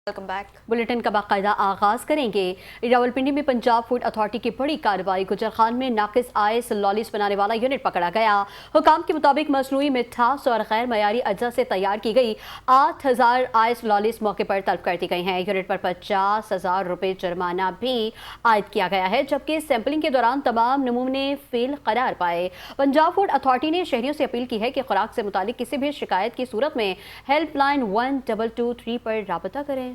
Welcome back. Bulletin का बाकायदा आगाज करेंगे। रावलपिंडी में पंजाब फूड अथॉरिटी की बड़ी कार्रवाई। गुजरखान में नाकिस आइस लॉलीज बनाने वाला यूनिट पकड़ा गया। हुकाम के मुताबिक मसनूई मिठास और गैर मयारी अज्जा से तैयार की गई 8,000 आइस लॉलीज मौके पर तलब कर दी गई हैं। यूनिट पर 50,000 रुपये जुर्माना भी आयद किया गया है, जबकि सैंपलिंग के दौरान तमाम नमूने फेल करार पाए। पंजाब फूड अथॉरिटी ने शहरियों से अपील की है कि खुराक से मुतालिक किसी भी शिकायत की सूरत में हेल्पलाइन 1223 पर राबता करें।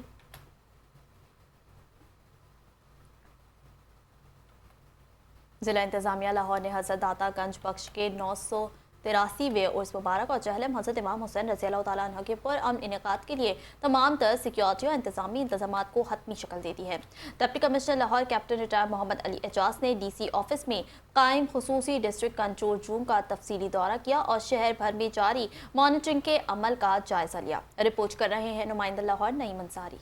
जिला इंतजामिया लाहौर ने हजरत दातागंज बख्श के 983वें उर्स मुबारक और चहलम हजरत इमाम हुसैन रज़ी अल्लाह तआला अन्हु के पुरअमन इनेकाद के लिए तमाम तर सिक्योरिटी और इंतजामी इंतजाम को हतमी शक्ल दे दी है। Deputy commissioner Lahore captain retired Muhammad Ali Ejaz ने DC ऑफिस में कायम खुसूसी डिस्ट्रिक्ट कंट्रोल रूम का तफसीली दौरा किया और शहर भर में जारी मॉनिटरिंग के अमल का जायजा लिया। रिपोर्ट कर रहे हैं नुमाइंदा Lahore Naeem Ansari.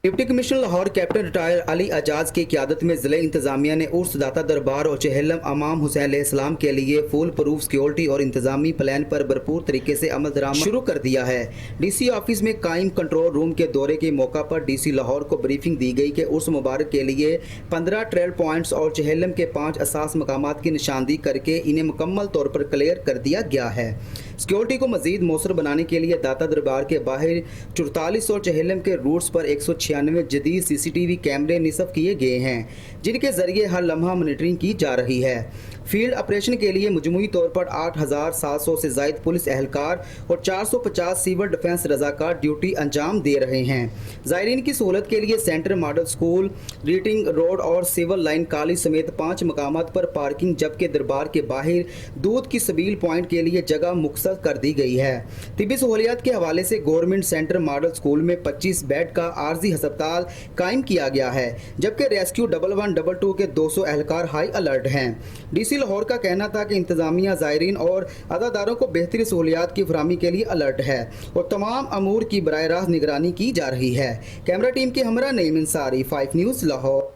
Deputy commissioner Lahore captain retired Ali Ejaz की क़यादत में ज़िले इंतजामिया ने उर्स दाता दरबार और चहलम इमाम हुसैन अलैहिस्सलाम के लिए फुल प्रूफ सिक्योरिटी और इंतजामी प्लान पर भरपूर तरीके से अमल दरामद शुरू कर दिया है। DC ऑफिस में कायम कंट्रोल रूम के दौरे के मौका पर DC लाहौर को ब्रीफिंग दी गई कि उर्स मुबारक के लिए 15 ट्रेल पॉइंट्स और चहलम के 5 असास मकामात की निशानदी करके इन्हें मुकम्मल तौर पर क्लियर कर दिया गया है। सिक्योरिटी को मजीद मौसर बनाने के लिए दाता दरबार के बाहर 44 और चहलम के रूट्स पर 196 जदीद CCTV कैमरे निस्ब किए गए हैं, जिनके जरिए हर लम्हा मॉनिटरिंग की जा रही है। फील्ड ऑपरेशन के लिए मजमूई तौर पर 8,700 से जायद पुलिस एहलकार और 450 सिविल डिफेंस रजाकार ड्यूटी अंजाम दे रहे हैं। ज़ायरीन की सहूलत के लिए centre model school, reading road और सिविल लाइन कॉलेज समेत 5 मकामात पर पार्किंग, जबकि दरबार के बाहर दूध की सबील पॉइंट के लिए जगह मुख्तस कर दी गई है। तिब्बी सहूलियात के हवाले से गवर्नमेंट सेंटर मॉडल स्कूल में 25 बेड का आर्जी हस्पताल कायम किया गया है, जबकि रेस्क्यू 1122 के 200 एहलकार हाई अलर्ट हैं। DC लाहौर का कहना था कि इंतजामिया ज़ायरीन और अदादारों को बेहतरी सहूलियात की फराहमी के लिए अलर्ट है और तमाम अमूर की बराह रास्त निगरानी की जा रही है। कैमरा टीम के हमरा नईम अंसारी, 5 न्यूज़ लाहौर।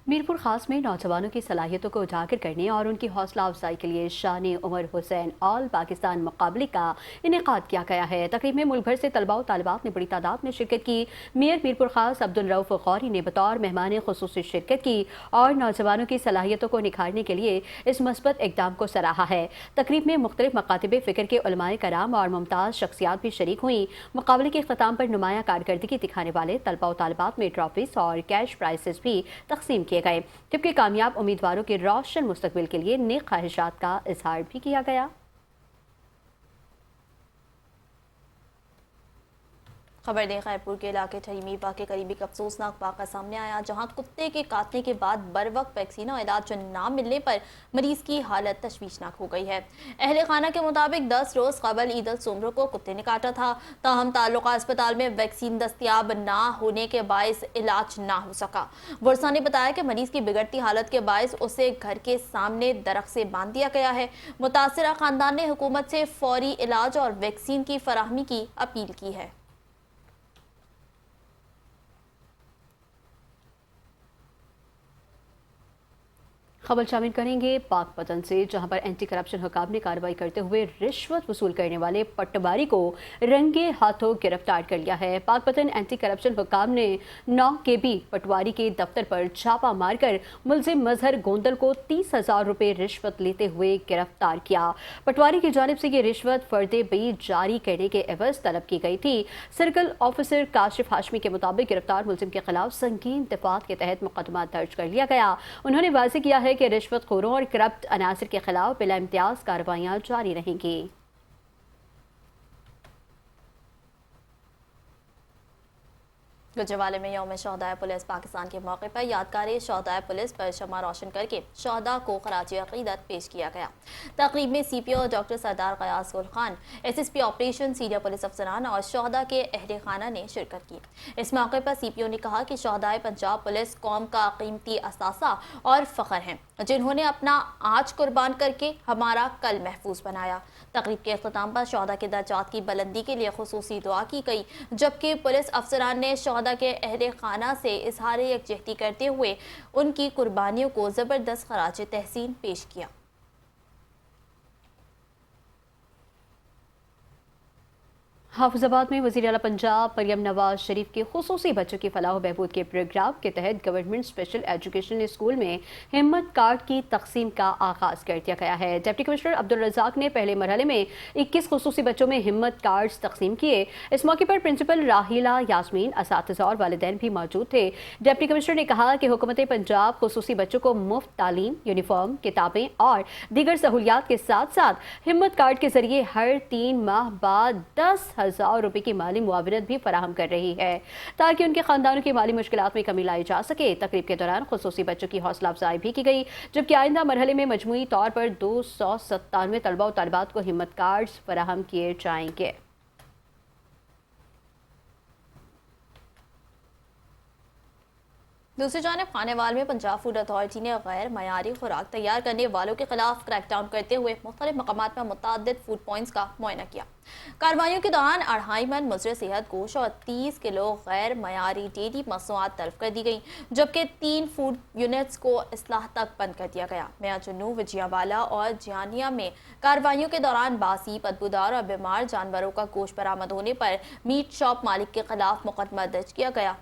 मीरपुर खास में नौजवानों की सलाहियतों को उजागर करने और उनकी हौसला अफजाई के लिए शान उमर हुसैन ऑल पाकिस्तान मुकाबले का इनेकाद किया गया है। तकरीब में मुल्क भर से तलबा और तालिबात ने बड़ी तादाद में शिरकत की। मेयर मीरपुर खास अब्दुल रऊफ गौरी ने बतौर मेहमान खुसूसी शिरकत की और नौजवानों की सलाहियतों को निखारने के लिए इस मस्बत इकदाम को सराहा है। तकरीब में मुख्तलिफ मकातिब फ़िक्र के उलमाए कराम और मुमताज़ शख्सियात भी शरीक हुई। मुकाबले के अख्ताम पर नुमाया कारकर्दगी दिखाने वाले तलबा और तालिबात में ट्रॉफीज और कैश प्राइजेस भी तकसीम किए गए, जबकि कामयाब उम्मीदवारों के रोशन मुस्तकबिल के लिए नेक ख्वाहिशात का इजहार भी किया गया। खबर दें, खैरपुर के इलाके ठरीमीपा के करीबी एक अफसोसनाक वाक़ा सामने आया, जहां कुत्ते के काटने के बाद बर वक्त वैक्सीन और इलाज ना मिलने पर मरीज की हालत तशवीशनाक हो गई है। अहले खाना के मुताबिक 10 रोज़ कबल ईद अल सुमर को कुत्ते ने काटा था, ताहम ताल्लुका अस्पताल में वैक्सीन दस्तियाब ना होने के बायस इलाज ना हो सका। वर्षा ने बताया कि मरीज की बिगड़ती हालत के बायस उसे घर के सामने दरख्त से बांध दिया गया है। मुतासरा खानदान ने हुकूमत से फौरी इलाज और वैक्सीन की फराहमी की अपील की है। खबर शामिल करेंगे पाकपतन से, जहां पर एंटी करप्शन हुकाम ने कार्रवाई करते हुए रिश्वत वसूल करने वाले पटवारी को रंगे हाथों गिरफ्तार कर लिया है। पाकपतन एंटी करप्शन हुकाम ने 9 KB पटवारी के दफ्तर पर छापा मारकर मुलजिम मजहर गोंदल को 30,000 रुपये रिश्वत लेते हुए गिरफ्तार किया। पटवारी की जानिब से ये रिश्वत फर्दे बई जारी करने के एवज तलब की गई थी। सर्कल ऑफिसर काशिफ हाशमी के मुताबिक गिरफ्तार मुलजिम के खिलाफ संगीन दफात के तहत मुकदमा दर्ज कर लिया गया। उन्होंने वाज़ेह किया है कि रिश्वतखोरों और करप्ट अनासिर के खिलाफ बिला इम्तियाज कार्रवाइयां जारी रहेंगी। गुजरावाले में यौम शहदाए पुलिस पाकिस्तान के मौके पर यादगार शहदाए पुलिस पर शमा रोशन करके शहदा को खराज अकीदत पेश किया गया। तकरीब में CPO doctor Sardar Ghayas Gul Khan, SSP operation, senior police अफसरान और शहदा के अहले खाना ने शिरकत की। इस मौके पर CPO ने कहा कि शहदाए पंजाब पुलिस कौम का कीमती असासा और फ़ख्र हैं, जिन्होंने अपना आज कुर्बान करके हमारा कल महफूज बनाया। तकरीब के अख्ताम पर शहदा के दर्जात की बुलंदी के लिए खुसूसी दुआ की गई, जबकि पुलिस अफसरान ने शहदा के अहले खाना से इजहार यकजहती करते हुए उनकी कुर्बानियों को ज़बरदस्त खराज तहसीन पेश किया। हाफिजाबाद में वज़ीर आला पंजाब मरियम नवाज शरीफ के खुसूसी बच्चों की फलाह व बहबूद के प्रोग्राम के तहत गवर्नमेंट स्पेशल एजुकेशन स्कूल में हिम्मत कार्ड की तकसीम का आगाज़ कर दिया गया है। डिप्टी कमिश्नर अब्दुल रज़ाक ने पहले मरहले में 21 खुसूसी बच्चों में हिम्मत कार्ड्स तकसीम किए। इस मौके पर प्रिंसिपल राहिला यास्मीन, असातिज़ा और वालिदैन भी मौजूद थे। डिप्टी कमिश्नर ने कहा कि हुकूमत पंजाब खुसूसी बच्चों को मुफ्त तालीम, यूनिफॉर्म, किताबें और दीगर सहूलियात के साथ साथ हिम्मत कार्ड के जरिए हर 3 माह बाद 10,000 रुपए की माली मुआवनत भी फराहम कर रही है ताकि उनके खानदानों की माली मुश्किलात में कमी लाई जा सके। तकरीब के दौरान खुसूसी बच्चों की हौसला अफजाई भी की गई, जबकि आइंदा मरहले में मजमूई तौर पर 297 तलबा और तालिबात को हिम्मत कार्ड्स फराहम किए जाएंगे। दूसरी जानब खानेवाल में पंजाब फूड अथॉरिटी ने गैर मयारी खुराक तैयार करने वालों के खिलाफ क्रैकडाउन करते हुए मुख्तलिफ मकामात पर मुतअद्दिद फूड पॉइंट्स का मुआयना किया। कार्रवाइयों के दौरान 2.5 मन मुज़र सेहत गोश्त और 30 किलो गैर मयारी डेयरी मसनूआत तल्फ कर दी गई, जबकि 3 फूड यूनिट्स को इस्लाह तक बंद कर दिया गया। मियां-जुन्नू, विजयावाला और जियानिया में कार्रवाइयों के दौरान बासी, बदबूदार और बीमार जानवरों का गोश्त बरामद होने पर मीट शॉप मालिक के खिलाफ मुकदमा दर्ज किया गया।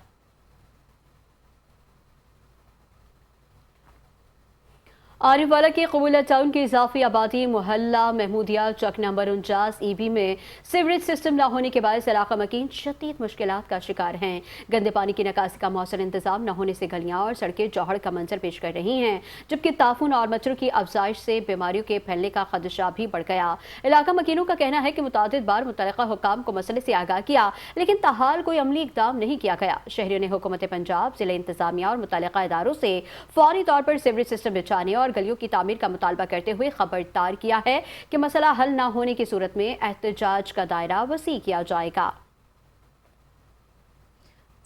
आरिफवाला के कबूला टाउन की इजाफी आबादी मोहल्ला महमूदिया चक नंबर 49 ईबी में सीवरेज सिस्टम न होने के बायस इलाका मकीन शदीद मुश्किलात का शिकार हैं। गंदे पानी की निकासी का मौसर इंतजाम न होने से गलियां और सड़कें जौहड़ का मंजर पेश कर रही हैं, जबकि ताफून और मच्छरों की अफजाइश से बीमारियों के फैलने का खदशा भी बढ़ गया। इलाका मकीनों का कहना है कि मुतअद्दिद बार मुतल्लिका हुक्काम को मसले से आगाह किया, लेकिन ताहाल कोई अमली इकदाम नहीं किया गया। शहरियों ने हुकूमत पंजाब, जिला इंतजामिया और मुतल्लिका इदारों से फौरी तौर पर सीवरेज सिस्टम बिछाने और गलियों की तामीर का मुतालबा करते हुए खबरदार किया है कि मसला हल न होने की सूरत में एहतजाज का दायरा वसी किया जाएगा।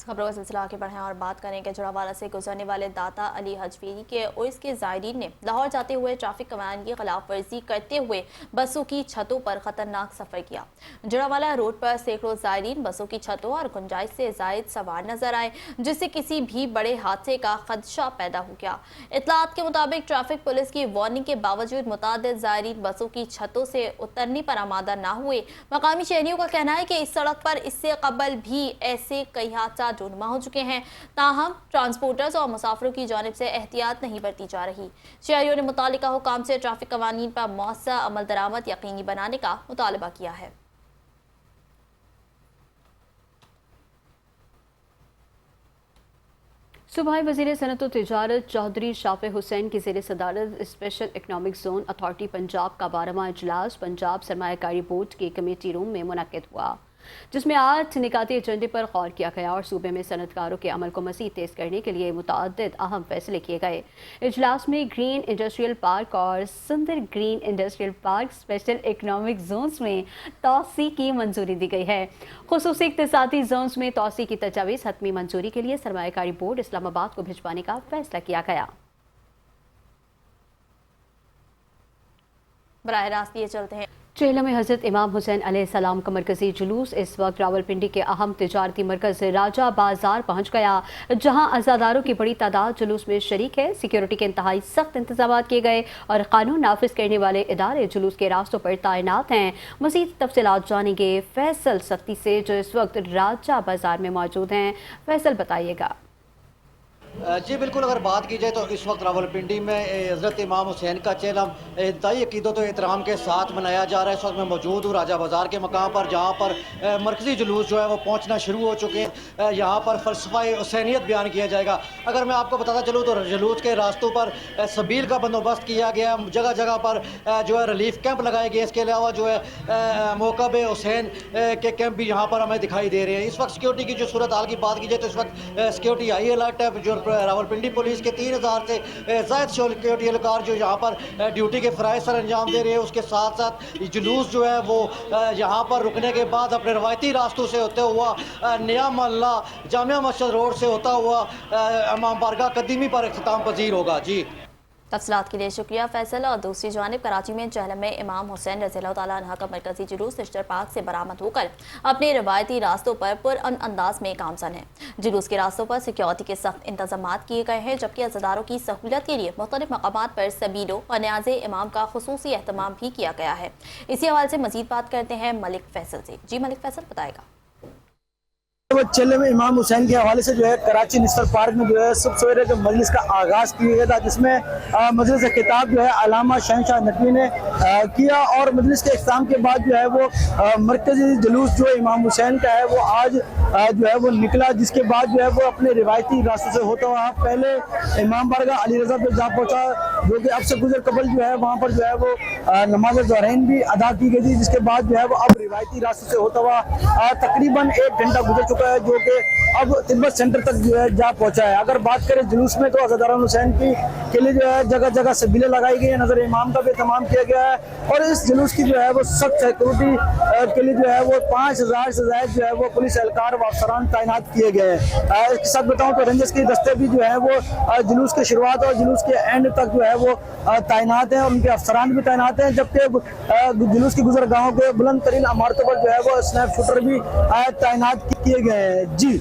खबरों का सिलसिला आगे बढ़ें और बात करें कि जुड़ावाला से गुजरने वाले दाता अली हज फेरी के उर्स के ज़ायरीन ने लाहौर जाते हुए ट्रैफिक कवानीन की खिलाफ वर्जी करते हुए बसों की छतों पर खतरनाक सफर किया। जुड़ावाला रोड पर सैकड़ों ज़ायरीन बसों की छतों और गुंजाइश से जायद सवार नजर आए, जिससे किसी भी बड़े हादसे का खदशा पैदा हो गया। इत्तलात के मुताबिक ट्रैफिक पुलिस की वार्निंग के बावजूद मुतअद्दिद ज़ायरीन बसों की छतों से उतरने पर आमादा न हुए। मकामी शहरियों का कहना है कि इस सड़क पर इससे कबल भी ऐसे कई हादसा रूनुमा हो चुके हैं, ताहम ट्रांसपोर्टर्स और मुसाफिरों की जानिब से एहतियात नहीं बरती जा रही। शहरियों ने मुतालिका हुकाम से ट्रैफिक कवानीन पर मौसर अमल दरामद यकीनी बनाने का मुतालबा किया है। सूबाई वज़ीर सनअत व तिजारत चौधरी शाफे हुसैन की ज़ेर सदारत special economic zone authority Punjab का 12वां इजलास पंजाब सरमायाकारी बोर्ड के कमेटी रूम में मुनक्किद हुआ, जिसमें 8 निकाती एजेंडे पर गौर किया गया और सूबे में सनअतकारों के अमल को मज़ीद तेज़ करने के लिए मुतअद्दिद अहम फैसले किए गए। इजलास में ग्रीन इंडस्ट्रियल पार्क और Sundar green industrial park special economic zones में तोसी की मंजूरी दी गई है। खुसूसी इक्तिसादी जोन्स में तोसी की तजावीज़ हतमी मंजूरी के लिए सरमायाकारी बोर्ड इस्लामाबाद को भिजवाने का फैसला किया गया। बराह रास्त ये चलते हैं। चेहला में हज़रत इमाम हुसैन अलैहिस्सलाम का मरकजी जुलूस इस वक्त रावलपिंडी के अहम तिजारती मरकज़ राजा बाजार पहुँच गया, जहाँ अज़ादारों की बड़ी तादाद जुलूस में शरीक है। सिक्योरिटी के इंतहाई सख्त इंतजाम किए गए और कानून नाफिज करने वाले इदारे जुलूस के रास्तों पर तैनात हैं। मज़ीद तफसीलात जानेंगे फैसल सख्ती से, जो इस वक्त राजा बाजार में मौजूद हैं। फैसल बताइएगा। जी बिल्कुल, अगर बात की जाए तो इस वक्त रावलपिंडी में हज़रत इमाम हुसैन का चेहरा इंतहाई अकीदत और एहतराम के साथ मनाया जा रहा है। इस वक्त मैं मौजूद हूँ राजा बाज़ार के मकाम पर, जहाँ पर मरकज़ी जुलूस जो है वो पहुँचना शुरू हो चुके हैं। यहाँ पर फ़लसफ़ा हुसैनियत बयान किया जाएगा। अगर मैं आपको बताता चलूँ तो जुलूस के रास्तों पर सबील का बंदोबस्त किया गया, जगह जगह पर जो है रिलीफ कैंप लगाए गए। इसके अलावा जो है मौक़ब हुसैन के कैंप भी यहाँ पर हमें दिखाई दे रहे हैं। इस वक्त सिक्योरिटी की जो सूरत हाल की बात की जाए तो इस वक्त सिक्योरिटी हाई अलर्ट है। जो रावलपिंडी पुलिस के 3000 से ज़ायद सिक्योरिटी एहलकार जो यहाँ पर ड्यूटी के फ़राइज़ सर अंजाम दे रहे हैं। उसके साथ साथ जुलूस जो है वो यहाँ पर रुकने के बाद अपने रवायती रास्तों से होते हुआ नया मोहल्ला जामिया मस्जिद रोड से होता हुआ इमाम बारगाह कदीमी पर इख्तिताम पजीर होगा। जी तफसीलात के लिए शुक्रिया फैसल। और दूसरी जानिब कराची में चहलम में इमाम हुसैन रज़ियल्लाहु तआला अन्हु का मरकजी जुलूस निश्तर पार्क से बरामद होकर अपने रवायती रास्तों पर पुरअमन अंदाज में गामजन है। जुलूस के रास्तों पर सिक्योरिटी के सख्त इंतजामात किए गए हैं, जबकि अज़ादारों की सहूलत के लिए मुख्तलिफ मकामात पर सबीलों और न्याज़ इमाम का खुसूसी एहतमाम भी किया गया है। इसी हवाले से मजीद बात करते हैं मलिक फैसल से। जी मलिक फैसल बताएगा। चले में इमाम हुसैन के हवाले से जो है कराची निस्तर पार्क में जो है सुबह सवेरे जो मजलिस का आगाज़ किया गया था, जिसमें मजलिस खिताब जो है अल्लामा शहनशाह नकवी ने किया और मजलिस के इख्तिताम के बाद जो है वो मरकजी जुलूस जो इमाम हुसैन का है वो आज जो है वो निकला, जिसके बाद जो है वो अपने रिवायती रास्तों से होता हुआ पहले इमाम बारगाह अली रज़ा पे जा पहुँचा, जो कि अब से गुजर कबल जो है वहाँ पर जो है वो नमाज ज़ोहरैन भी अदा की गई थी, जिसके बाद जो है वो अब रिवायती रास्तों से होता हुआ तकरीबन 1 घंटा गुजर चुका है, जो कि अब तिब्बत सेंटर तक जो है जा पहुंचा है। अगर बात करें जुलूस में तो अज़ादार हुसैन के लिए जो है जगह जगह सबीलें लगाई गई है, नजर इमाम का भी तमाम किया गया है और इस जुलूस की जो है वो सख्त सिक्योरिटी के लिए जो है वो 5000 से ज्यादा जो है वो पुलिस एहलकार व अफसरान तैनात किए गए हैं। इसके साथ बताऊं तो रेंजर्स के दस्ते भी जो है वो जुलूस की शुरुआत और जुलूस के एंड तक जो है वो तैनात हैं और उनके अफसरान भी तैनात हैं, जबकि जुलूस की गुजरगाहों के बुलंद तरीन इमारतों पर जो है वो स्नैप शूटर भी तैनात किए गए हैं। जी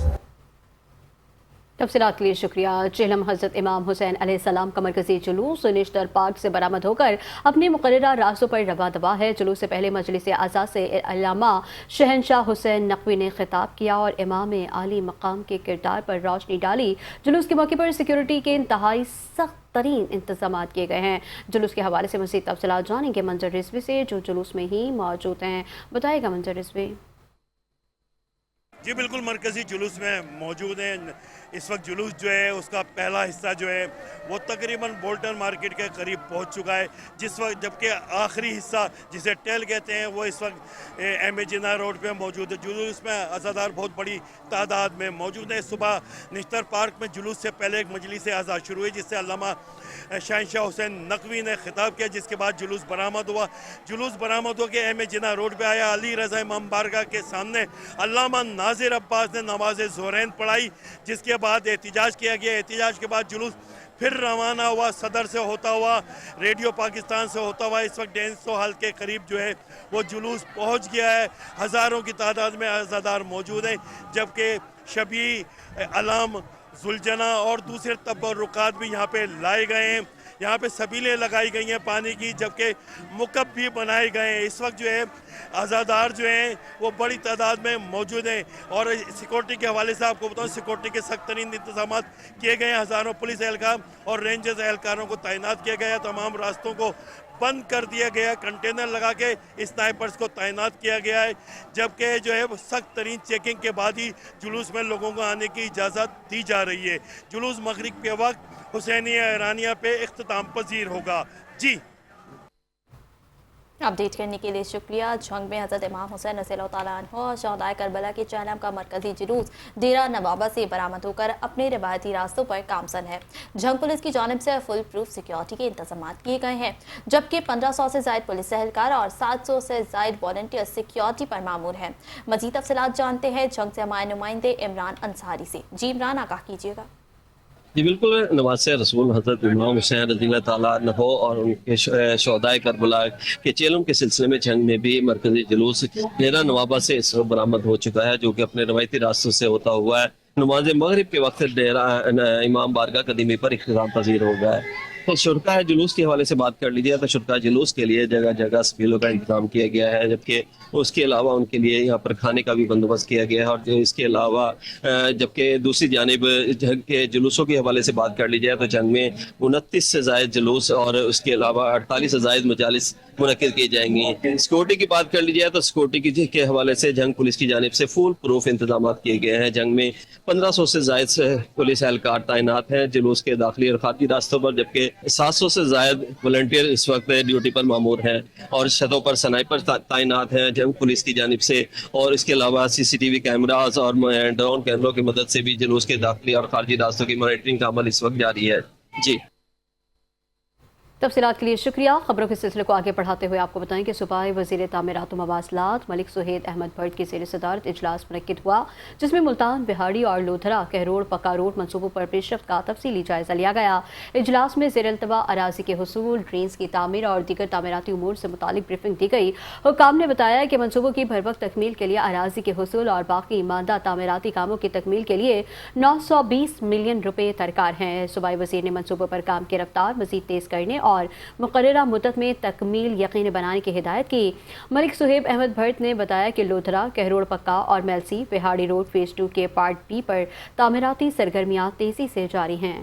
तफसीलात के लिए शुक्रिया। चेहलम हज़रत इमाम हुसैन अलैहिस्सलाम का मरकजी जुलूस निश्तर पार्क से बरामद होकर अपने मुकर्ररा रास्तों पर रवा दवा है। जुलूस से पहले मजलिस आज़ा से अल्लामा शहनशाह हुसैन नकवी ने खिताब किया और इमाम आली मकाम के किरदार पर रोशनी डाली। जुलूस के मौके पर सिक्योरिटी के इंतहाई सख्त तरीन इंतजाम किए गए हैं। जुलूस के हवाले से मज़ीद तफसीलात जानेंगे मंजर रिजवी से, जो जुलूस में ही मौजूद हैं। बताएगा मंजर रिजवी। जी बिल्कुल, मरकज़ी जुलूस में मौजूद हैं। इस वक्त जुलूस जो है उसका पहला हिस्सा जो है वो तकरीबन बोल्टन मार्केट के करीब पहुंच चुका है, जिस वक्त जबकि आखिरी हिस्सा जिसे टेल कहते हैं वो इस वक्त एम ए जिन्ना रोड पे मौजूद है। जुलूस में अज़ादार बहुत बड़ी तादाद में मौजूद है। सुबह निश्तर पार्क में जुलूस से पहले एक मजलिस आज़ा शुरू हुई, जिससे अल्लामा शहनशाह हुसैन नकवी ने खिताब किया, जिसके बाद जुलूस बरामद हुआ। जुलूस बरामद हो के एम ए जिन्ना रोड पे आया। अली रज़ा इमाम बारगाह के सामने अल्लामा नाज़िर अब्बास ने नमाज ज़ोहरैन पढ़ाई, जिसके बाद एहतिजाज किया गया। एहतिजाज के बाद जुलूस फिर रवाना हुआ सदर से होता हुआ, रेडियो पाकिस्तान से होता हुआ। इस वक्त डेंसो हाल के करीब जो है वो जुलूस पहुंच गया है। हज़ारों की तादाद में अज़ादार मौजूद हैं, जबकि शबी अलाम जुलजना और दूसरे तबरुकात भी यहाँ पे लाए गए हैं। यहाँ पे सबीलें लगाई गई हैं पानी की, जबकि मुकब भी बनाए गए हैं। इस वक्त जो है आज़ादार जो हैं वो बड़ी तादाद में मौजूद हैं और सिक्योरिटी के हवाले से आपको बताऊँ, सिक्योरिटी के सख्त तरीन इंतजाम किए गए हैं। हज़ारों पुलिस एहलकार और रेंजर्स एहलकारों को तैनात किया गया है। तमाम रास्तों को बंद कर दिया गया, कंटेनर लगा के स्नाइपर्स को तैनात किया गया है, जबकि जो है वो सख्त तरीन चेकिंग के बाद ही जुलूस में लोगों को आने की इजाज़त दी जा रही है। जुलूस मगरिब के वक्त हुसैनिया ईरानिया पे इख्तिताम पजीर होगा। जी अपडेट करने के लिए शुक्रिया। झंग में हज़रत इमाम हुसैन रज़ियल्लाहु तआला अन्हु और शहदाए करबला के चहलम का मरकजी जुलूस डेरा नवाबा से बरामद होकर अपने रिवायती रास्तों पर गामजन है। झंग पुलिस की जानिब से फुल प्रूफ सिक्योरिटी के इंतजाम किए गए हैं, जबकि 1500 से ज़ायद पुलिस एहलकार और 700 से ज़ायद वॉलंटियर सिक्योरिटी पर मामूर हैं। मज़ीद तफसीलात जानते हैं झंग से हमारे नुमाइंदे इमरान अंसारी से। जी इमरान, आगाह कीजिएगा। जी बिल्कुल, नवासे रसूल हज़रत इमाम हुसैन रज़ियल्लाहु तआला अन्हु और उनके शहदाए करबला के चेलम के सिलसिले में झंग में भी मरकजी जुलूस डेरा नवाबा से इस वक्त बरामद हो चुका है, जो कि अपने रवायती रास्तों से होता हुआ है नमाज मगरिब के वक्त डेरा इमाम बारगाह कदीमी पर इख्तिताम पजीर हो गया है। तो शुरका जुलूस के हवाले से बात कर लीजिए तो शुरका जुलूस के लिए जगह जगह सबीलों का इंतजाम किया गया है, जबकि उसके अलावा उनके लिए यहाँ पर खाने का भी बंदोबस्त किया गया है। और जो इसके अलावा जबकि दूसरी जानिब जंग के जुलूसों के हवाले से बात कर ली जाए तो जंग में 29 से ज़ायद जुलूस और उसके अलावा 48 से ज़ायद मजालिस मुनक्किद की जाएंगी। सिक्योरिटी की बात कर ली जाए तो सिक्योरिटी के हवाले से जंग पुलिस की जानिब से फुल प्रूफ इंतजाम किए गए हैं। जंग में 1500 से ज़ायद पुलिस एहलकार तैनात हैं जुलूस के दाखिली और खारजी रास्तों पर, जबकि 700 से ज़ायद वॉलंटियर इस वक्त ड्यूटी पर मामूर हैं और छतों पर स्नाइपर तैनात हैं जंग पुलिस की जानिब से। और इसके अलावा CCTV कैमरास और ड्रोन कैमरों की मदद से भी जुलूस के दाखिली और खारजी रास्तों की मॉनिटरिंग का अमल इस वक्त जारी है। जी तफसीलात के लिए शुक्रिया। खबरों के सिलसिले को आगे बढ़ाते हुए आपको बताएं कि सूबाई वज़ीर तामीरात व मवासलात मलिक सुहेद अहमद भट्ट की ज़ेर सदारत इजलास मुनक्किद हुआ, जिसमें मुल्तान, बिहाड़ी और लोधरा कहरोड़ पक्का रोड मनसूबों पर पेशरफ्त का तफसीली जायजा लिया गया। इजलास में ज़ेर अल्तवा अराजी के हुसूल, ड्रेन्स की तामीर और दीगर तामीराती उमूर से मुतालिक ब्रीफिंग दी गई। हुक्काम ने बताया कि मनसूबों की भरवक्त तकमील के लिए अराजी के हुसूल और बाकी मानदा तामीराती कामों की तकमील के लिए 920 मिलियन रुपये दरकार हैं। सूबाई वज़ीर ने मनसूबों पर काम की रफ्तार मज़ीद तेज़ करने और मुकर्ररा मुद्दत में तकमील यकीनी बनाने की हिदायत की। मलिक सुहेब अहमद भट्ट ने बताया कि लोधरा, कहरोड़ पक्का और मेलसी, बिहाड़ी रोड फेज 2 के पार्ट बी पर तामीराती सरगर्मियां तेजी से जारी हैं।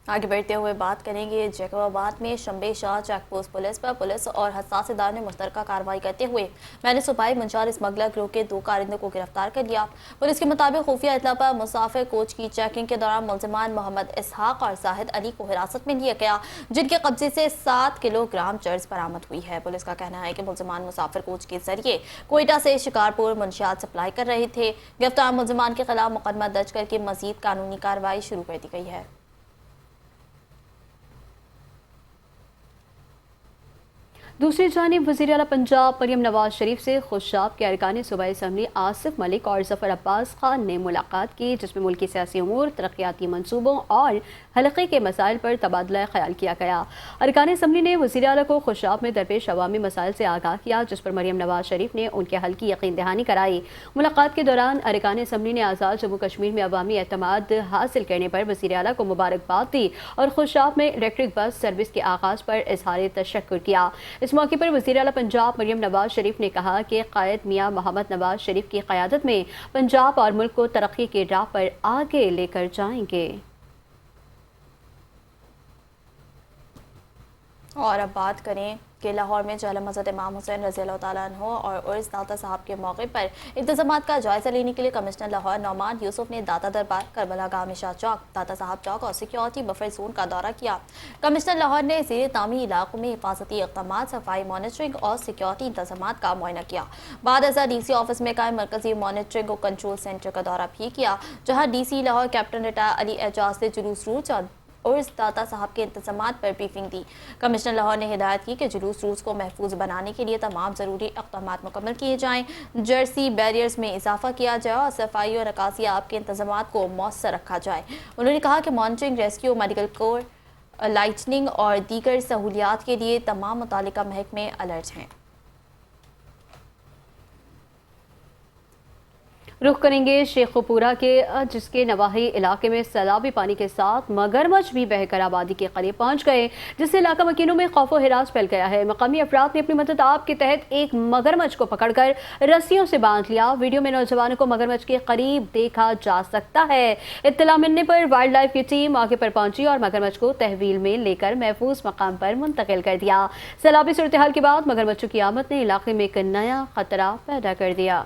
आगे बढ़ते हुए बात करेंगे जैकबाबाद में शंबे शाह चेक पोस्ट पुलिस पर पुलिस और हसास इदारों ने मुश्तरका कार्रवाई करते हुए मैंने सूबाई मुंजार स्मगलर ग्रुप के 2 कारिंदों को गिरफ्तार कर लिया। पुलिस के मुताबिक खुफिया इतला पर मुसाफिर कोच की चेकिंग के दौरान मुलजिमान मोहम्मद इसहाक और जाहिद अली को हिरासत में लिया गया, जिनके कब्जे से 7 किलोग्राम चर्स बरामद हुई है। पुलिस का कहना है कि मुलजिमान मुसाफिर कोच के जरिए कोयटा से शिकारपुर मंशियात सप्लाई कर रहे थे। गिरफ्तार मुलजिमान के खिलाफ मुकदमा दर्ज करके मजीद कानूनी कार्रवाई शुरू कर दी गई है। दूसरी जानिब वज़ीर आला पंजाब मरियम नवाज शरीफ से खुशाब के अरकान सूबाई असम्बली आसिफ मलिक और जफर अब्बास खान ने मुलाकात की, जिसमें मुल्की सियासी उमूर, तरक्याती मनसूबों और हलक़े के मसाइल पर तबादला ख्याल किया गया। अरकान असम्बली ने वज़ीर आला को खुशाब में दरपेश अवामी मसाइल से आगाह किया, जिस पर मरियम नवाज शरीफ ने उनके हल की यकीन दहानी कराई। मुलाकात के दौरान अरकान असम्बली ने आज़ाद जम्मू कश्मीर में अवामी एतमाद हासिल करने पर वज़ीर आला को मुबारकबाद दी और खुशाब में इलेक्ट्रिक बस सर्विस के आगाज़ पर इजहार तशक्कुर किया। इस मौके पर वज़ीर आला पंजाब मरियम नवाज शरीफ ने कहा कि कायद मियां मोहम्मद नवाज शरीफ की क़यादत में पंजाब और मुल्क को तरक्की के राह पर आगे लेकर जाएंगे। और अब बात करें कि लाहौर में जहलम हज़रत इमाम हुसैन रज़ी अल्लाह तआला अन्हु और उर्स दाता साहब के मौके पर इंतज़ामात का जायज़ा लेने के लिए कमिश्नर लाहौर नौमान यूसुफ ने दाता दरबार, करबला गाह मिशा चौक, दाता साहब चौक और सिक्योरिटी बफर जोन का दौरा किया। कमिश्नर लाहौर ने ज़ेर तामीर इलाकों में हिफाजती इक़दाम, सफाई, मॉनिटरिंग और सिक्योरिटी इंतज़ामात का मुआयना किया। बाद अज़ा DC ऑफिस में कायम मरकजी मॉनिटरिंग और कंट्रोल सेंटर का दौरा भी किया, जहाँ DC Lahore captain retired Ali Ejaz ने जुलूस रूट और इस दाता साहब के इंतजामात पर ब्रीफिंग दी। कमिश्नर लाहौर ने हिदायत की कि जुलूस रूस को महफूज बनाने के लिए तमाम ज़रूरी इक़दामात मुकम्मल किए जाएँ, जर्सी बैरियर्स में इजाफा किया जाए और सफाई और निकासी आब के इंतजामात को मौसर रखा जाए। उन्होंने कहा कि monitoring, rescue, medical corps, lightning और दीगर सहूलियात के लिए तमाम मुतालिका महकमे अलर्ट हैं। रुख करेंगे शेखुपुरा के, जिसके नवाही इलाके में सैलाबी पानी के साथ मगरमच्छ भी बहकर आबादी के करीब पहुंच गए, जिससे इलाका मकीनों में खौफ व हिरास फैल गया है। मकामी अफराद ने अपनी मदद आप के तहत एक मगरमच्छ को पकड़कर रस्सियों से बांध लिया। वीडियो में नौजवानों को मगरमच्छ के करीब देखा जा सकता है। इत्तला मिलने पर वाइल्ड लाइफ की टीम मौके पर पहुंची और मगरमच्छ को तहवील में लेकर महफूज मकाम पर मुंतकिल कर दिया। सैलाबी सूरत हाल के बाद मगरमच्छों की आमद ने इलाके में एक नया खतरा पैदा कर दिया।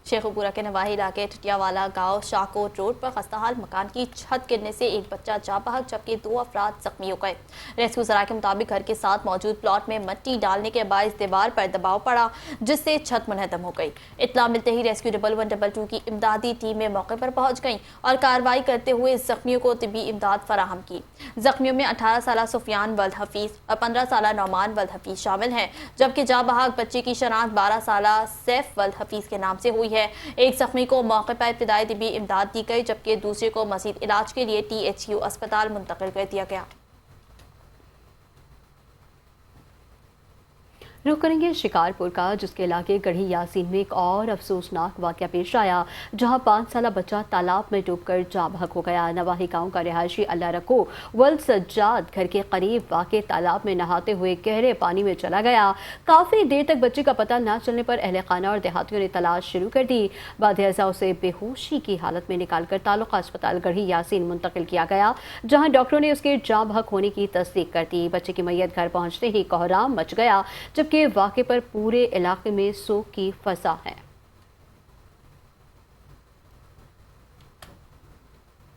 शेखुपुरा के नवाही इलाके टिटियावाला गांव शाहकोट रोड पर खस्ताहाल मकान की छत गिरने से एक बच्चा जाँ बहक जबकि 2 अफराद जख्मी हो गए। रेस्क्यू सराय के मुताबिक घर के साथ मौजूद प्लॉट में मिट्टी डालने के बायस दीवार पर दबाव पड़ा, जिससे छत मुनहदम हो गई। इत्तला मिलते ही रेस्क्यू 112 की इमदादी टीमें मौके पर पहुंच गईं और कार्रवाई करते हुए जख्मियों को तिब्बी इमदाद फराहम की। जख्मियों में 18 साला सुफियान वल्द हफीज और 15 साला नौमान वल्द हफीज शामिल हैं, जबकि जाँ बहक बच्चे की शनाख्त 12 साला सैफ वल्द हफीज के नाम से हुई है। एक जख्मी को मौके पर इब्तिदाई तिब्बी इमदाद दी गई, जबकि दूसरे को मजीद इलाज के लिए THU अस्पताल मुंतकिल कर दिया गया। रुख करेंगे शिकारपुर का, जिसके इलाके गढ़ी यासीन में एक और अफसोसनाक वाक़या पेश आया, जहां 5 साला बच्चा तालाब में डूबकर जाँ बहक हो गया। नवाही गांव का रिहायशी अल्लाह रखो वल्द सज्जाद घर के करीब वाक़े तालाब में नहाते हुए गहरे पानी में चला गया। काफ़ी देर तक बच्चे का पता न चलने पर अहले खाना और देहातियों ने तलाश शुरू कर दी। बाद अज़ा उसे बेहोशी की हालत में निकालकर ताल्लुका अस्पताल गढ़ी यासीन मुंतकिल किया गया, जहाँ डॉक्टरों ने उसके जाँ बहक होने की तस्दीक कर दी। बच्चे की मैयत घर पहुँचते ही कोहराम मच गया, जबकि वाक़े पर पूरे इलाके में शोक की फ़ज़ा है।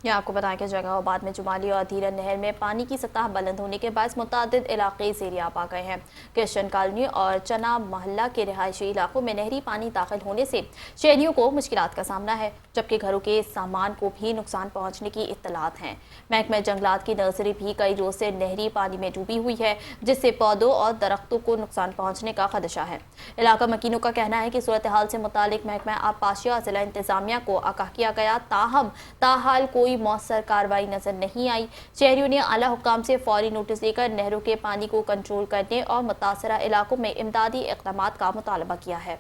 यहाँ आपको बताएं कि जंगाबाद में जुमाली और धीरन नहर में पानी की सतह बुलंद होने के बाद मुतअद्दिद इलाके ज़ेरियाब आ गए हैं। क्रिश्चियन कॉलोनी और चना मोहल्ला के रिहायशी इलाकों में नहरी पानी दाखिल होने से शहरियों को मुश्किलात का सामना है, जबकि घरों के सामान को भी नुकसान पहुँचने की इत्तलात हैं। महकमा जंगलात की नर्सरी भी कई रोज से नहरी पानी में डूबी हुई है, जिससे पौधों और दरख्तों को नुकसान पहुँचने का खदशा है। इलाका मकीनों का कहना है कि सूरत हाल से मुतालिक महकमा आबपाशिया जिला इंतजामिया को आगाह किया गया, ताहम ताहाल कोई मौसर कार्रवाई नजर नहीं आई। शहरियों ने आला हुक्काम से फौरी नोटिस देकर नहरों के पानी को कंट्रोल करने और मुतासरा इलाकों में इमदादी इक़दामात का मुतालबा किया है।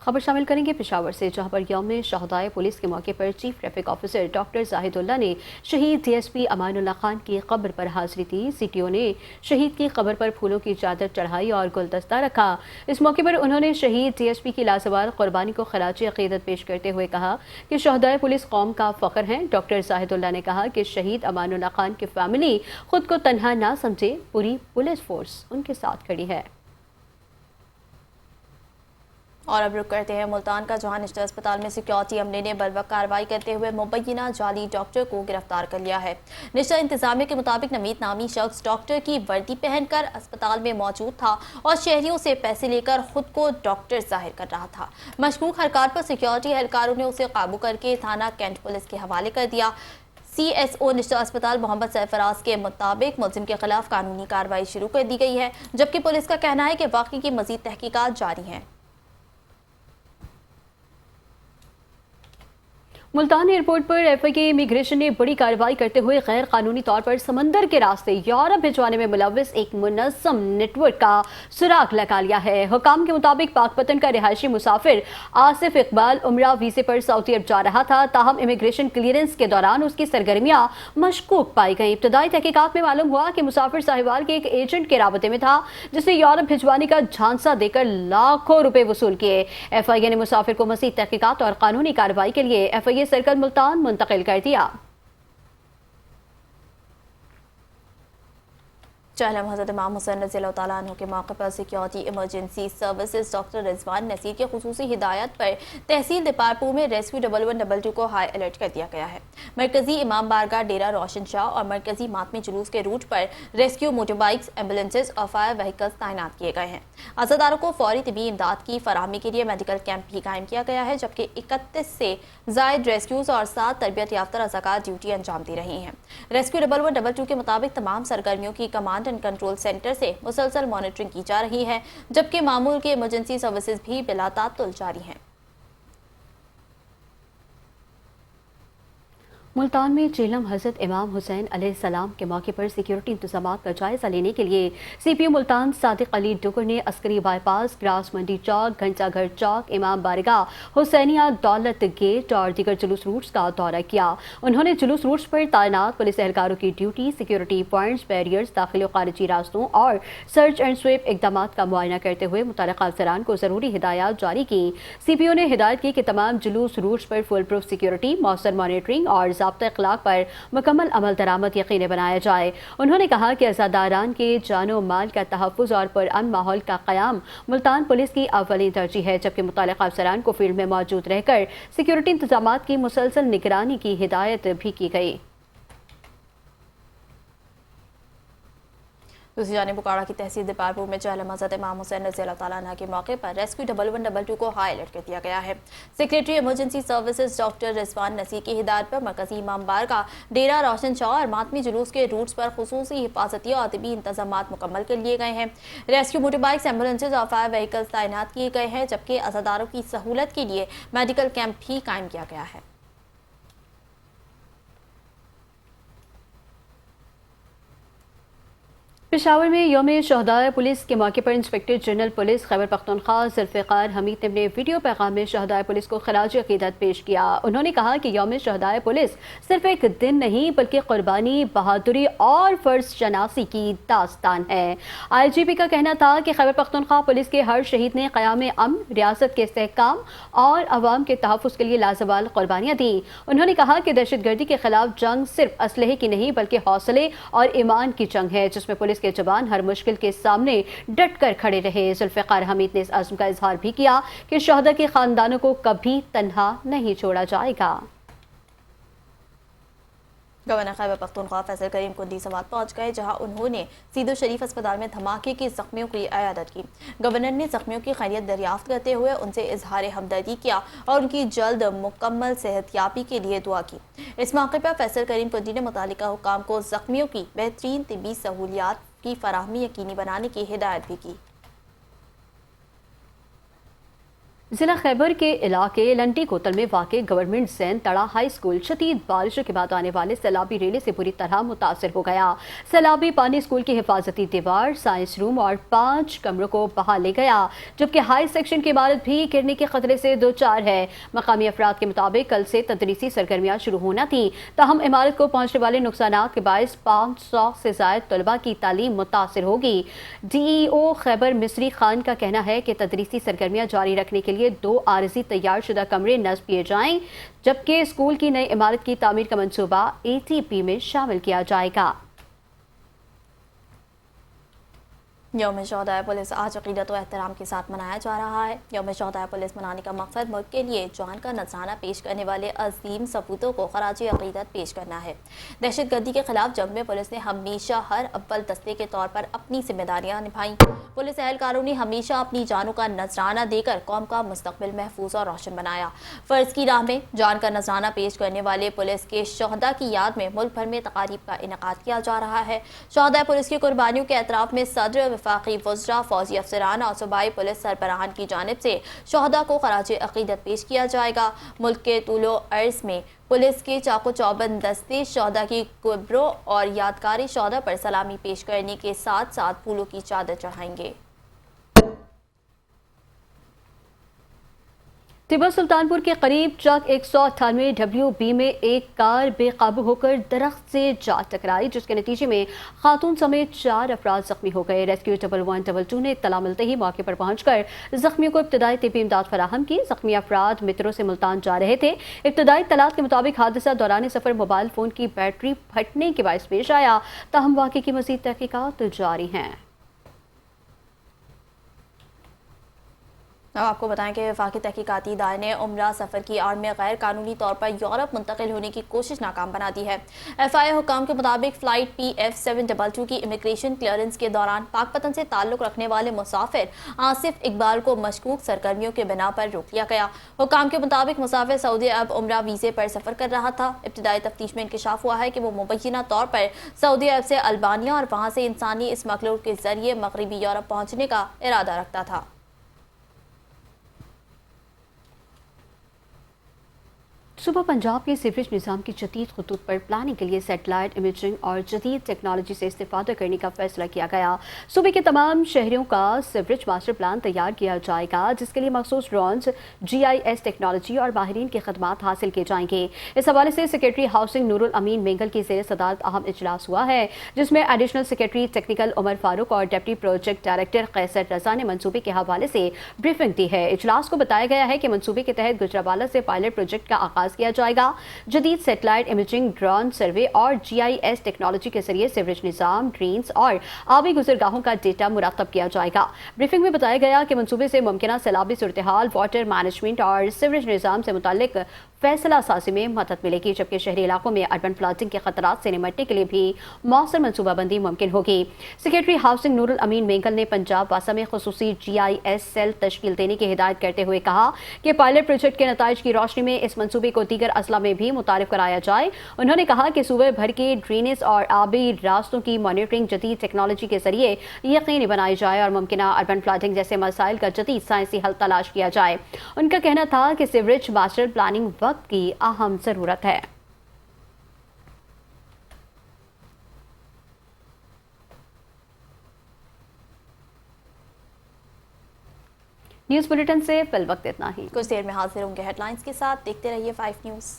खबर शामिल करेंगे पेशावर से, जहां पर यौम शहदाए पुलिस के मौके पर चीफ ट्रैफिक ऑफिसर डॉक्टर जाहिदुल्लाह ने शहीद डीएसपी अमानुल्लाह खान की कब्र पर हाजिरी दी। सीटीओ ने शहीद की कब्र पर फूलों की चादर चढ़ाई और गुलदस्ता रखा। इस मौके पर उन्होंने शहीद डीएसपी की लाजवाब कुर्बानी को खराज अकीदत पेश करते हुए कहा कि शहदाए पुलिस कौम का फख्र हैं। डॉक्टर जाहिदुल्लाह ने कहा कि शहीद अमानुल्लाह खान की फैमिली खुद को तन्हा ना समझे, पूरी पुलिस फोर्स उनके साथ खड़ी है। और अब रुक करते हैं मुल्तान का, जहां निश्चित अस्पताल में सिक्योरिटी अमले ने बर्वक्त कार्रवाई करते हुए मुबैना जाली डॉक्टर को गिरफ्तार कर लिया है। निश्चित इंतजामिया के मुताबिक नमीत नामी शख्स डॉक्टर की वर्दी पहनकर अस्पताल में मौजूद था और शहरियों से पैसे लेकर खुद को डॉक्टर जाहिर कर रहा था। मशकूक हरकत पर सिक्योरिटी एहलकारों ने उसे काबू करके थाना कैंट पुलिस के हवाले कर दिया। CSO निश्चित अस्पताल मोहम्मद सरफराज के मुताबिक मुलजिम के खिलाफ कानूनी कार्रवाई शुरू कर दी गई है, जबकि पुलिस का कहना है कि वाकई की मजीद तहकीकात जारी हैं। मुल्तान एयरपोर्ट पर FIA इमिग्रेशन ने बड़ी कार्रवाई करते हुए गैर कानूनी तौर पर समंदर के रास्ते यूरोप भिजवाने में मुलव्विस एक मुनज़्ज़म नेटवर्क का सुराग लगा लिया है। हुकाम के मुताबिक पाकपतन का रिहायशी मुसाफिर आसिफ इकबाल उम्रा वीज़े पर सऊदी अरब जा रहा था, ताहम इमिग्रेशन क्लियरेंस के दौरान उसकी सरगर्मियां मशकूक पाई गई। इब्तदाई तहकीकात में मालूम हुआ कि मुसाफिर साहिवाल के एक एजेंट के राबते में था, जिसने यूरोप भिजवाने का झांसा देकर लाखों रुपए वसूल किए। FIA ने मुसाफिर को मज़ीद तहकीकात और कानूनी कार्रवाई के लिए FIA सर्कल मुल्तान मुंतकिल कर दिया। चहलम हज़रत इमाम हुसैन रज़ियल्लाहु तआला अन्हु के मौके पर security emergency services doctor Rizwan Naseer की खुसूसी हिदायत पर तहसील दीपारपुर में रेस्क्यू 1112 को हाई अलर्ट कर दिया गया है। मरकजी इमाम बारगाह डेरा रोशन शाह और मरकजी मातमी जुलूस के रूट पर रेस्क्यू मोटर बाइक्स, एम्बुलेंसेज और फायर व्हीकल्स तैनात किए गए हैं। अज़ादारों को फौरी तिबी इमदाद की फराहमी के लिए मेडिकल कैंप भी कायम किया गया है, जबकि 31 से जायद रेस्क्यूज और 7 तरबियत याफ्ता रज़ाकार ड्यूटी अंजाम दे रही हैं। रेस्क्यू 1112 के मुताबिक तमाम सरगर्मियों की कमांड एंड कंट्रोल सेंटर से मुसलसल मॉनिटरिंग की जा रही है, जबकि मामूल के इमरजेंसी सर्विसेज भी बिला तात्तुल जारी हैं। मुल्तान में चेलम हज़रत इमाम हुसैन अलैहिस्सलाम के मौके पर सिक्योरिटी इंतजामात का जायजा लेने के लिए CPO मुल्तान सादिक अली डुगर ने अस्करी बाईपास, ग्रास मंडी चौक, घंटाघर चौक, इमाम बारगाह, हुसैनिया, दौलत गेट और दीगर जुलूस रूट्स का दौरा किया। उन्होंने जुलूस रूट्स पर तैनात पुलिस एहलकारों की ड्यूटी, सिक्योरिटी पॉइंट्स, बैरियर्स, दाखिली और खारिजी रास्तों और सर्च एंड स्वीप इकदाम का मुआयना करते हुए मुतल्लिक़ा अफसरान को ज़रूरी हिदायत जारी की। CPO ने हिदायत की कि तमाम जुलूस रूट्स पर फुल प्रूफ सिक्योरिटी, मौसर मॉनिटरिंग और ज़ाब्ता इखलाक पर मुकम्मल अमल दरामद यकीनी बनाया जाए। उन्होंने कहा कि अज़ादारान के जानो माल का तहफ़्फ़ुज़ और पुरअमन माहौल का क़याम मुल्तान पुलिस की अव्वली तरजीह है, जबकि मुतल्लिक़ा अफसरान को फील्ड में मौजूद रहकर सिक्योरिटी इंतजामात की मुसलसल निगरानी की हिदायत भी की गई। दूसरी जानिब बुखारा की तहसील दीपारपुर में चहलम हज़रत इमाम हुसैन रज़ियल्लाहु तआला अन्हु के मौके पर रेस्क्यू 1112 को हाई अलर्ट कर दिया गया है। Secretary emergency services doctor Rizwan Naseer की हिदायत पर मरकजी इमाम बारगाह, डेरा रोशन शाह और मातमी जुलूस के रूट्स पर खुसूसी हिफाजती और तिबी इंतजामात मुकम्मल कर लिए गए हैं। रेस्क्यू मोटर बाइक्स, एम्बुलेंसेज और फायर व्हीकल्स तैनात किए गए हैं, जबकि अज़ादारों की सहूलत के लिए मेडिकल कैंप भी कायम किया गया है। पेशावर में यौम शहदाए पुलिस के मौके पर inspector general police Khyber Pakhtunkhwa Zulfiqar Hameed ने अपने वीडियो पैगाम में शहदाए पुलिस को खराज अकीदत पेश किया। उन्होंने कहा कि यौम शहदाए पुलिस सिर्फ एक दिन नहीं बल्कि कुर्बानी, बहादुरी और फ़र्ज शनासी की दास्तान है। IGP का कहना था कि खैबर पख्तूनख्वा पुलिस के हर शहीद ने क़याम अमन, रियासत के इस्तेहकाम और अवाम के तहफ़्फ़ुज़ के लिए लाजवाल कुर्बानियाँ दी। उन्होंने कहा कि दहशत गर्दी के खिलाफ जंग सिर्फ असलहे की नहीं बल्कि हौसले और ईमान की जंग है, जिसमें पुलिस के जवान हर मुश्किल के सामने डट कर खड़े रहे। जुल्फ़िकार हमीद ने इस अज़्म का इजहार भी किया कि शहदा के खानदानों को कभी तन्हा नहीं छोड़ा जाएगा। गवर्नर खैबर पख्तूनख्वा फैसल करीम कुंदीसाबाद पहुंच गए, जहां उन्होंने सीदो शरीफ अस्पताल में धमाके के जख्मियों की इयादत की। गवर्नर ने जख्मियों की खैरियत दरियाफ्त करते हुए उनसे इजहार हमदर्दी किया और उनकी जल्द मुकम्मल सेहतयाबी के लिए दुआ की। इस मौके पर फैसल करीम कुंदी ने मुतालिका हुकाम को जख्मियों की बेहतरीन तिब्बी सहूलियात की फराहमी यकीनी बनाने की हिदायत भी की। जिला खैबर के इलाके लंटी कोतल में वाक़ गवर्नमेंट जैन तड़ा हाई स्कूल शदीद बारिशों के बाद आने वाले सैलाबी रेले से बुरी तरह मुतासर हो गया। सैलाबी पानी स्कूल की हिफाजती दीवार, साइंस रूम और 5 कमरों को बहा ले गया, जबकि हाई सेक्शन की इमारत भी गिरने के खतरे से दो चार है। मकामी अफराद के मुताबिक कल से तदरीसी सरगर्मियाँ शुरू होना थी, ताहम इमारत को पहुँचने वाले नुकसानात के बायस 500 से ज़ायद तलबा की तालीम मुतासर होगी। DEO खैबर मिस्री खान का कहना है कि तदरीसी सरगर्मियाँ जारी रखने के लिए 2 आरजी तैयार शुदा कमरे नस्ब किए जाएं, जबकि स्कूल की नई इमारत की तामीर का मंसूबा ATP में शामिल किया जाएगा। यौम शोहदाए पुलिस आज अक़ीदत व एहतराम के साथ मनाया जा रहा है। यौम शोहदाए पुलिस मनाने का मकसद मुल्क के लिए जान का नजराना पेश करने वाले अजीम सपूतों को खराजी अक़ीदत पेश करना है। दहशत गर्दी के खिलाफ जंग में पुलिस ने हमेशा हर अव्वल दस्ते के तौर पर अपनी जिम्मेदारियां निभाई। पुलिस एहलकारों ने हमेशा अपनी जानों का नजराना देकर कौम का मुस्तकबिल महफूज और रोशन बनाया। फ़र्ज की राह में जान का नजराना पेश करने वाले पुलिस के शोहदा की याद में मुल्क भर में तकारीब का इनेकाद किया जा रहा है। शोहदाए पुलिस की कुर्बानियों के एतराफ़ में सदर वफाकी वज़रा, फौजी अफसरान और सूबाई पुलिस सरबराहान की जानिब से शोहदा को खराजे अक़ीदत पेश किया जाएगा। मुल्क के तूलो अर्ज़ में पुलिस के चाको चौबंद दस्ते शोहदा की कब्रों और यादगारी शोहदा पर सलामी पेश करने के साथ साथ फूलों की चादर चढ़ाएंगे। तिब्बत सुल्तानपुर के करीब चक 198 WB में एक कार बेकाबू होकर दरख्त से जा टकराई, जिसके नतीजे में खातून समेत 4 अफराद जख्मी हो गए। रेस्क्यू 1122 ने इत्तला मिलते ही मौके पर पहुंचकर जख्मियों को इब्तदाई तिब्बी इमदाद फराहम की। जख्मी अफराद मित्रों से मुल्तान जा रहे थे। इब्तदाई इत्तलात के मुताबिक हादसा दौरान सफर मोबाइल फोन की बैटरी फटने के बायस पेश आया, ताहम वाक़े की मज़ीद तहकीकात जारी हैं। अब आपको बताएं कि वफाकी तहकीकाती इदारे ने उम्रा सफ़र की आड़ में गैर कानूनी तौर पर यूरोप मुंतकिल होने की कोशिश नाकाम बना दी है। FIA हुकाम के मुताबिक फ़्लाइट PF722 की इमिग्रेशन क्लियरेंस के दौरान पाकपतन से ताल्लुक़ रखने वाले मुसाफिर आसिफ इकबाल को मशकूक सरगर्मियों के बिना पर रोक लिया गया। हुकाम के मुताबिक मुसाफिर सऊदी अरब उम्रा वीज़े पर सफ़र कर रहा था। इब्तदाई तफ्तीश में इंकशाफ हुआ है कि वो मुबैना तौर पर सऊदी अरब से अल्बानिया और वहाँ से इंसानी स्मगलर के ज़रिए मगरबी यूरोप पहुँचने का इरादा रखता था। सूबा पंजाब के सीवरेज निज़ाम की जदीद खतूत पर प्लानिंग के लिए सेटेलाइट इमेजिंग और जदीद टेक्नोलॉजी से इस्तेफादा करने का फैसला किया गया। सूबे के तमाम शहरों का सीवरेज मास्टर प्लान तैयार किया जाएगा, जिसके लिए मखसूस ड्रोन्स, GIS टेक्नोलॉजी और माहिरीन के खदमात हासिल किए जाएंगे। इस हवाले से सेक्रेटरी हाउसिंग नूरुल अमीन मेंगल की ज़ेर सदारत अहम इजलास हुआ है, जिसमें additional secretary technical Umar Farooq और deputy project director Qaiser Raza ने मनसूबे के हवाले से ब्रीफिंग दी है। इजलास को बताया गया है कि मनसूबे के तहत गुजरावाला से पायलट प्रोजेक्ट का आगाज किया जाएगा। जदीद सैटेलाइट इमेजिंग, ड्रोन सर्वे और GIS टेक्नोलॉजी के जरिए सीवरेज निज़ाम, ड्रेन्स और आबी गुजरगाहों का डेटा मुरातब किया जाएगा। ब्रीफिंग में बताया गया कि मंसूबे से मुमकिन सैलाबी सूरत-ए-हाल, वाटर मैनेजमेंट और सीवरेज निज़ाम से मुताल्लिक फैसला साजी में मदद मिलेगी, जबकि शहरी इलाकों में अर्बन फ्लडिंग के खतरात से निपटने के लिए भी मौसर मनसूबाबंदी मुमकिन होगी। सेक्रेटरी हाउसिंग नूरुल अमीन मेंगल ने पंजाब वासा में खुसूसी GIS सेल तश्कील देने की हिदायत करते हुए कहा कि पायलट प्रोजेक्ट के नताइज की रोशनी में इस मनसूबे को दीगर अजला में भी मुतारिफ कराया जाए। उन्होंने कहा कि सूबे भर के ड्रेनेज और आबी रास्तों की मॉनिटरिंग जदीद टेक्नोलॉजी के जरिए यकीनी बनाई जाए और मुमकिन अर्बन फ्लडिंग जैसे मसाइल का जदीद साइंसी हल तलाश किया जाए। उनका कहना था कि सीवरेज मास्टर प्लानिंग वक्त की अहम जरूरत है। न्यूज़ बुलेटिन से फिल वक्त इतना ही। कुछ देर में हाजिर होंगे हेडलाइंस के साथ। देखते रहिए 5 न्यूज़।